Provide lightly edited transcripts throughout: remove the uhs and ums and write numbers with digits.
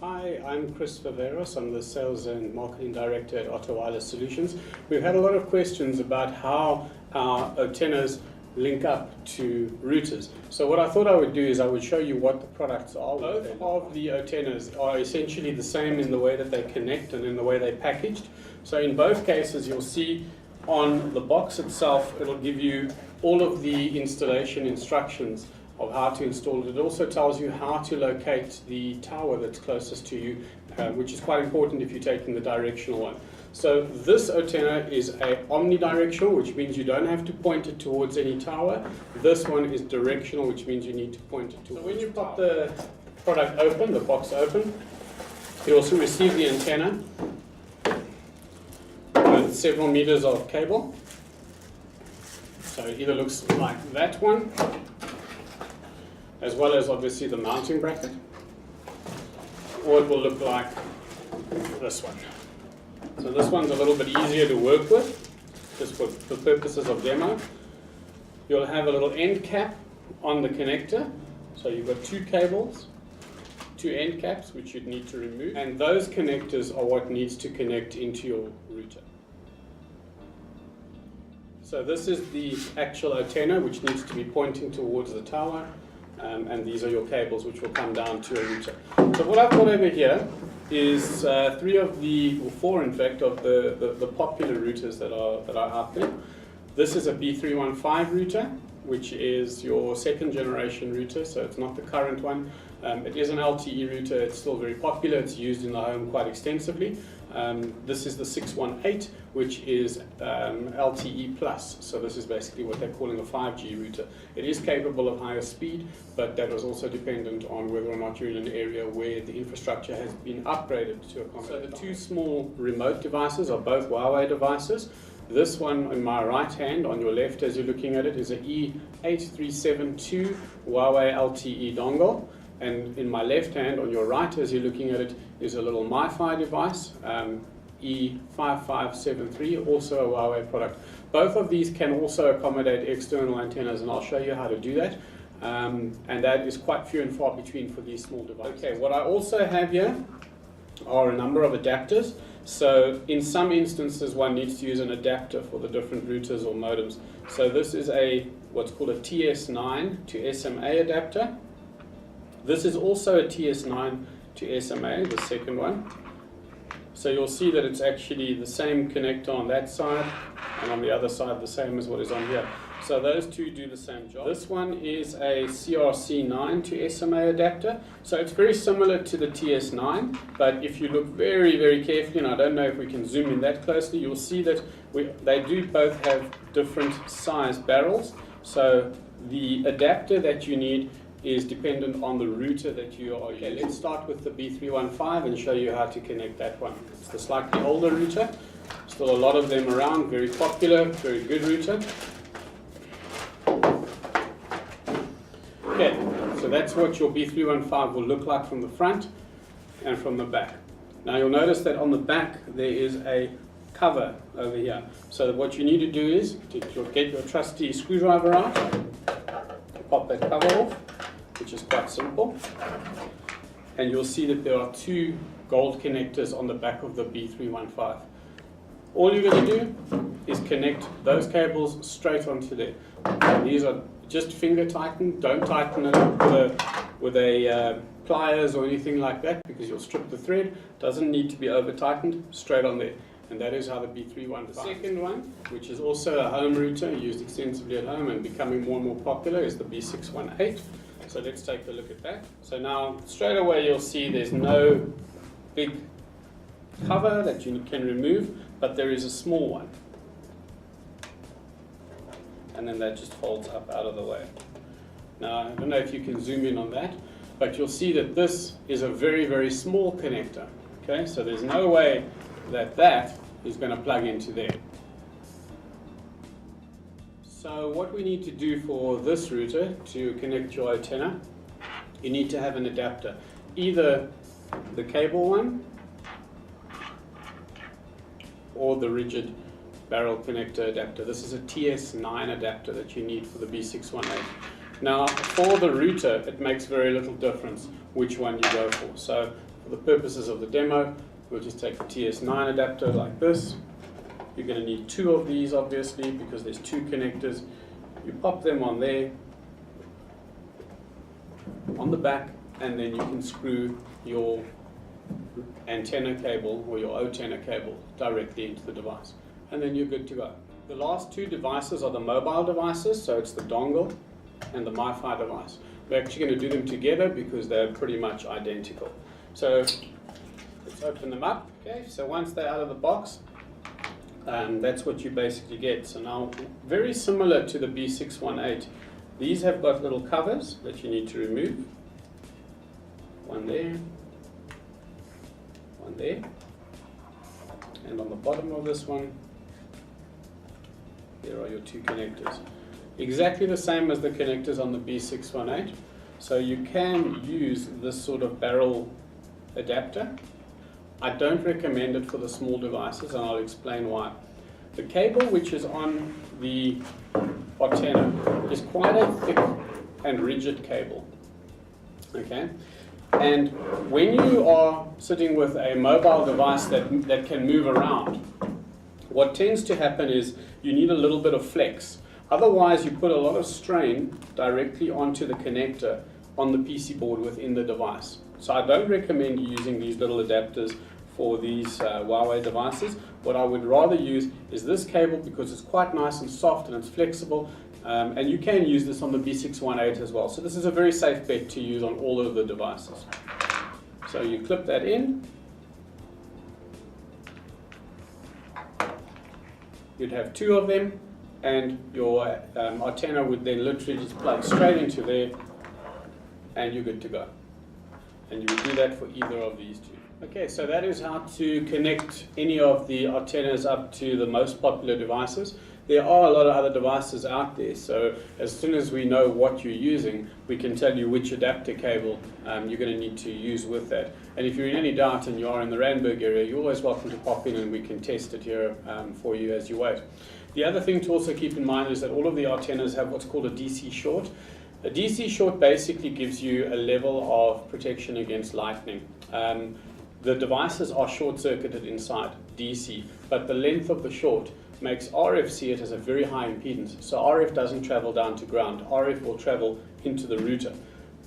Hi, I'm Chris Viveros. I'm the Sales and Marketing Director at Otto Wireless Solutions. We've had a lot of questions about how our Ottennas link up to routers. So what I thought I would do is I would show you what the products are. Both of the Ottennas are essentially the same in the way that they connect and in the way they're packaged. So in both cases you'll see on the box itself it'll give you all of the installation instructions of how to install it. It also tells you how to locate the tower that's closest to you, which is quite important if you're taking the directional one. So this Ottenna is a omnidirectional, which means you don't have to point it towards any tower. This one is directional, which means you need to point it towards. So when you pop the product open, the box open, you also receive the antenna with several meters of cable. So it either looks like that one, as well as obviously the mounting bracket, or it will look like this one. So this one's a little bit easier to work with, just for the purposes of demo. You'll have a little end cap on the connector, so you've got two cables, two end caps which you'd need to remove, and those connectors are what needs to connect into your router. So this is the actual Ottenna which needs to be pointing towards the tower. And these are your cables which will come down to a router. So what I've got over here is four in fact, of the popular routers that are out there. This is a B315 router, which is your second generation router, so it's not the current one. It is an LTE router, it's still very popular, it's used in the home quite extensively. This is the 618, which is LTE Plus, so this is basically what they're calling a 5G router. It is capable of higher speed, but that was also dependent on whether or not you're in an area where the infrastructure has been upgraded to accommodate. So the two small remote devices are both Huawei devices. This one on my right hand, on your left as you're looking at it, is an E8372 Huawei LTE dongle. And in my left hand, on your right as you're looking at it, is a little MiFi device, E5573, also a Huawei product. Both of these can also accommodate external antennas, and I'll show you how to do that. And that is quite few and far between for these small devices. Okay, what I also have here are a number of adapters. So in some instances one needs to use an adapter for the different routers or modems. So this is what's called a TS9 to SMA adapter. This is also a TS9 to SMA, the second one. So you'll see that it's actually the same connector on that side, and on the other side the same as what is on here. So those two do the same job. This one is a CRC9 to SMA adapter. So it's very similar to the TS9, but if you look very, very carefully, and I don't know if we can zoom in that closely, you'll see that they do both have different size barrels. So the adapter that you need is dependent on the router that you are using. Okay, let's start with the B315 and show you how to connect that one. It's the slightly older router, still a lot of them around, very popular, very good router. Okay, so that's what your B315 will look like from the front and from the back. Now you'll notice that on the back there is a cover over here. So what you need to do is to get your trusty screwdriver out, pop that cover off, which is quite simple, and you'll see that there are two gold connectors on the back of the B315. All you're going to do is connect those cables straight onto there. These are just finger tightened, don't tighten it up with a pliers or anything like that, because you'll strip the thread. Doesn't need to be over tightened, straight on there. And that is how the B315. The second one, which is also a home router used extensively at home and becoming more and more popular, is the B618. So let's take a look at that. So now straight away you'll see there's no big cover that you can remove, but there is a small one. And then that just folds up out of the way. Now I don't know if you can zoom in on that, but you'll see that this is a very, very small connector. Okay, so there's no way that is going to plug into there. So what we need to do for this router to connect your Ottenna, you need to have an adapter. Either the cable one or the rigid barrel connector adapter. This is a TS9 adapter that you need for the B618. Now for the router it makes very little difference which one you go for. So For the purposes of the demo, we'll just take the TS9 adapter like this. You're going to need 2 of these, obviously, because there's 2 connectors. You pop them on there, on the back, and then you can screw your antenna cable or your Ottenna cable directly into the device. And then you're good to go. The last 2 devices are the mobile devices, so it's the dongle and the MiFi device. We're actually going to do them together because they're pretty much identical. So let's open them up. Okay, so once they're out of the box, that's what you basically get. So now, very similar to the B618, these have got little covers that you need to remove. One there, one there, and on the bottom of this one, there are your 2 connectors. Exactly the same as the connectors on the B618. So you can use this sort of barrel adapter. I don't recommend it for the small devices, and I'll explain why. The cable which is on the Ottenna is quite a thick and rigid cable. Okay? And when you are sitting with a mobile device that can move around, what tends to happen is you need a little bit of flex. Otherwise, you put a lot of strain directly onto the connector on the PC board within the device. So I don't recommend using these little adapters for these Huawei devices. What I would rather use is this cable because it's quite nice and soft and it's flexible. And you can use this on the B618 as well. So this is a very safe bet to use on all of the devices. So you clip that in. You'd have 2 of them, and your Ottenna would then literally just plug straight into there, and you're good to go. And you would do that for either of these 2. Okay, so that is how to connect any of the Ottennas up to the most popular devices. There are a lot of other devices out there, so as soon as we know what you're using, we can tell you which adapter cable you're going to need to use with that. And if you're in any doubt and you are in the Randburg area, you're always welcome to pop in and we can test it here for you as you wait. The other thing to also keep in mind is that all of the Ottennas have what's called a DC short. A DC short basically gives you a level of protection against lightning. The devices are short-circuited inside, DC, but the length of the short makes RF see it as a very high impedance. So RF doesn't travel down to ground. RF will travel into the router.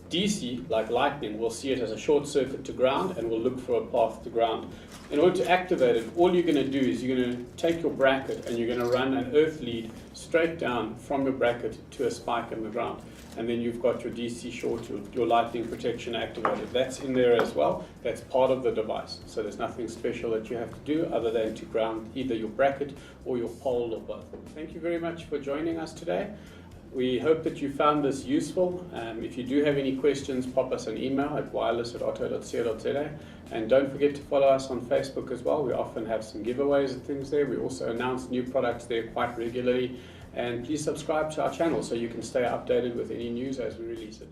DC, like lightning, will see it as a short circuit to ground and will look for a path to ground. In order to activate it, all you're going to do is you're going to take your bracket and you're going to run an earth lead straight down from your bracket to a spike in the ground. And then you've got your DC short, your lightning protection activated. That's in there as well. That's part of the device. So there's nothing special that you have to do other than to ground either your bracket or your pole or both. Thank you very much for joining us today. We hope that you found this useful. If you do have any questions, pop us an email at wireless@otto.co.za. And don't forget to follow us on Facebook as well. We often have some giveaways and things there. We also announce new products there quite regularly. And please subscribe to our channel so you can stay updated with any news as we release it.